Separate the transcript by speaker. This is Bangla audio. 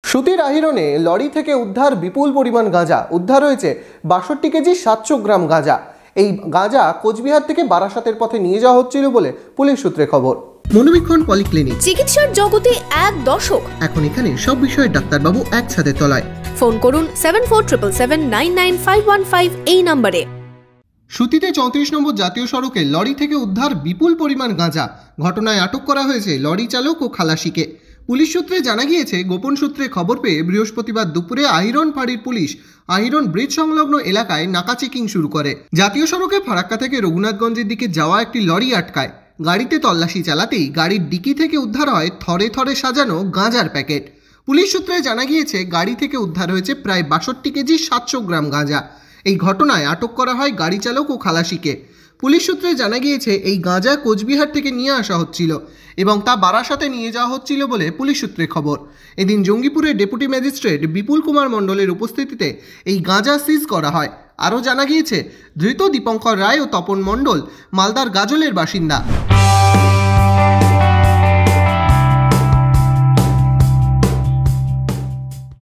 Speaker 1: সুতির আহিরনে লরি থেকে উদ্ধার বিপুল পরিমাণ গাঁজা। উদ্ধার হয়েছে ৬২ কেজি ৭০০ গ্রাম গাঁজা। এই গাঁজা কোচবিহার থেকে বারাসাতের পথে নিয়ে যাওয়া হচ্ছিল বলে পুলিশ সূত্রে খবর। মনোবীক্ষণ পলিক্লিনিক,
Speaker 2: চিকিৎসার জগতে এক দশক।
Speaker 1: এখন এখানে সব বিষয়ে ডাক্তারবাবু একসাথে তলায়।
Speaker 2: ফোন করুন 7477799515 এই নম্বরে।
Speaker 1: সুতিতে ৩৪ নম্বর জাতীয় সড়কে লরি থেকে উদ্ধার বিপুল পরিমাণ গাঁজা। ঘটনায় আটক করা হয়েছে লরি চালক ও খালাসিকে। পুলিশ সূত্রে জানা গিয়েছে, গোপন সূত্রে খবর পেয়ে বৃহস্পতিবার দুপুরে আহিরন ফাঁড়ির পুলিশ আহিরন ব্রিজ সংলগ্ন এলাকায় নাকা চেকিং শুরু করে। জাতীয় সড়কে ফারাক্কা থেকে রঘুনাথগঞ্জের দিকে যাওয়া একটি লরি আটকায়। গাড়িতে তল্লাশি চালাতেই গাড়ির ডিকি থেকে উদ্ধার হয় থরে থরে সাজানো গাঁজার প্যাকেট। পুলিশ সূত্রে জানা গিয়েছে, গাড়ি থেকে উদ্ধার হয়েছে প্রায় ৬২ কেজি ৭০০ গ্রাম গাঁজা। এই ঘটনায় আটক করা হয় গাড়ি চালক ও খালাসিকে। পুলিশ সূত্রে জানা গিয়েছে, এই গাঁজা কোচবিহার থেকে নিয়ে আসা হচ্ছিল এবং তা বারাসাতে নিয়ে যাওয়া হচ্ছিল বলে পুলিশ সূত্রে খবর। এদিন জঙ্গিপুরের ডেপুটি ম্যাজিস্ট্রেট বিপুল কুমার মণ্ডলের উপস্থিতিতে এই গাঁজা সিজ করা হয়। আরও জানা গিয়েছে, ধৃত দীপঙ্কর রায় ও তপন মণ্ডল মালদার গাজলের বাসিন্দা।